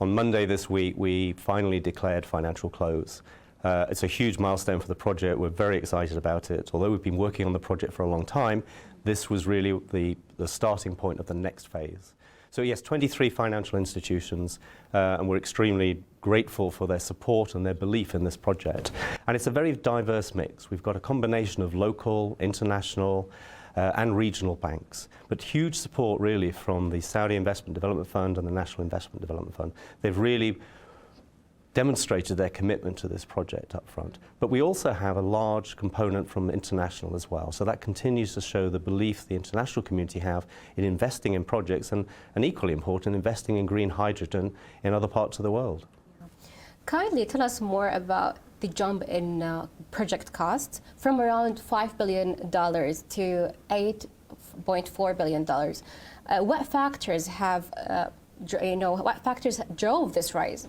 On Monday this week, we finally declared financial close. It's a huge milestone for the project. We're very excited about it. Although we've been working on the project for a long time, this was really the starting point of the next phase. So yes, 23 financial institutions, and we're extremely grateful for their support and their belief in this project. And it's a very diverse mix. We've got a combination of local, international, and regional banks, but huge support really from the Saudi Investment Development Fund and the National Investment Development Fund. They've really demonstrated their commitment to this project up front. But we also have a large component from international as well. So that continues to show the belief the international community have in investing in projects and equally important, investing in green hydrogen in other parts of the world. Kindly tell us more about the jump in project costs from around $5 billion to $8.4 billion. What factors drove this rise?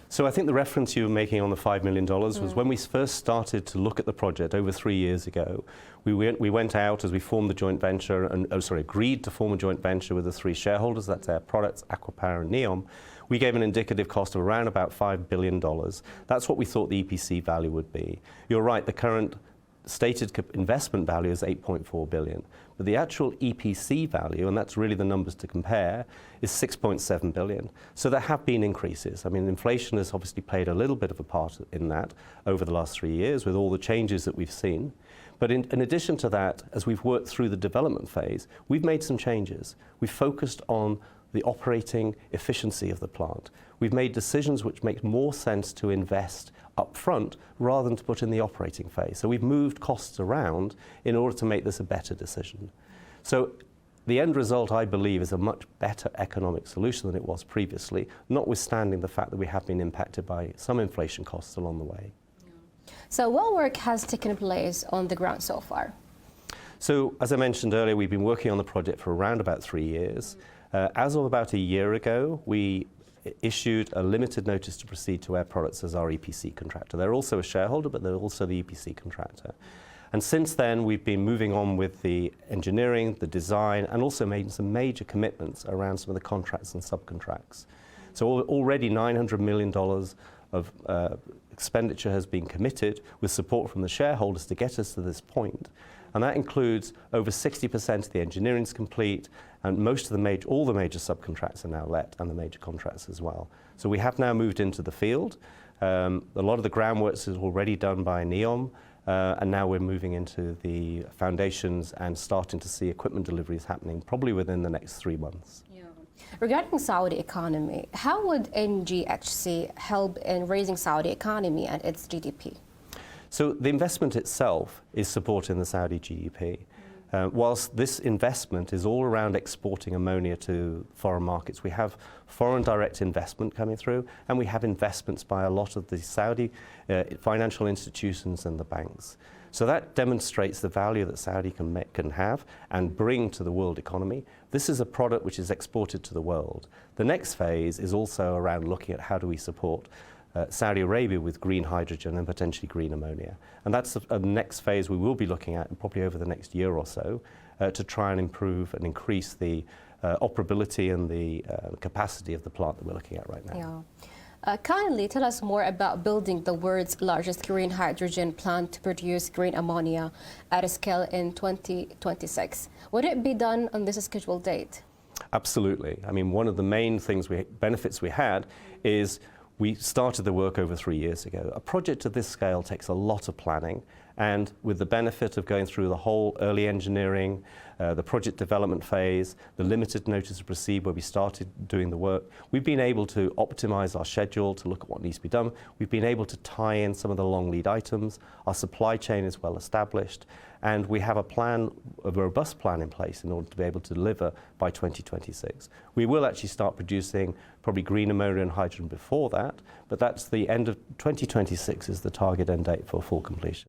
So I think the reference you were making on the $5 million was when we first started to look at the project over 3 years ago. We went out as we formed the joint venture and agreed to form a joint venture with the three shareholders. That's Air Products, Aquapar, and NEOM. We gave an indicative cost of around about $5 billion. That's what we thought the EPC value would be. You're right, the current stated investment value is $8.4 billion. But the actual EPC value, and that's really the numbers to compare, is $6.7 billion. So there have been increases. I mean, inflation has obviously played a little bit of a part in that over the last 3 years with all the changes that we've seen. But in addition to that, as we've worked through the development phase, we've made some changes. We've focused on the operating efficiency of the plant. We've made decisions which make more sense to invest up front rather than to put in the operating phase. So we've moved costs around in order to make this a better decision. So the end result, I believe, is a much better economic solution than it was previously, notwithstanding the fact that we have been impacted by some inflation costs along the way. So what work has taken place on the ground so far? So as I mentioned earlier, we've been working on the project for around about 3 years. As of about a year ago, we issued a limited notice to proceed to Air Products as our EPC contractor. They're also a shareholder, but they're also the EPC contractor. And since then, we've been moving on with the engineering, the design, and also made some major commitments around some of the contracts and subcontracts. So already $900 million of expenditure has been committed with support from the shareholders to get us to this point. And that includes over 60% of the engineering's complete, and all the major subcontracts are now let, and the major contracts as well. So we have now moved into the field. A lot of the groundwork is already done by NEOM, and now we're moving into the foundations and starting to see equipment deliveries happening probably within the next 3 months. Yeah. Regarding Saudi economy, how would NGHC help in raising Saudi economy and its GDP? So the investment itself is supporting the Saudi GDP. Whilst this investment is all around exporting ammonia to foreign markets, we have foreign direct investment coming through, and we have investments by a lot of the Saudi financial institutions and the banks. So that demonstrates the value that Saudi can have and bring to the world economy. This is a product which is exported to the world. The next phase is also around looking at how do we support Saudi Arabia with green hydrogen and potentially green ammonia. And that's the next phase we will be looking at probably over the next year or so to try and improve and increase the operability and the capacity of the plant that we're looking at right now. Yeah. Kindly tell us more about building the world's largest green hydrogen plant to produce green ammonia at a scale in 2026. Would it be done on this scheduled date? Absolutely. I mean, one of the main benefits we had is we started the work over 3 years ago. A project of this scale takes a lot of planning, and with the benefit of going through the whole early engineering, the project development phase, the limited notice to proceed where we started doing the work, we've been able to optimize our schedule to look at what needs to be done. We've been able to tie in some of the long lead items. Our supply chain is well established, and we have a robust plan in place in order to be able to deliver by 2026. We will actually start producing probably green ammonia and hydrogen before that, but that's the end of 2026 is the target end date for full completion.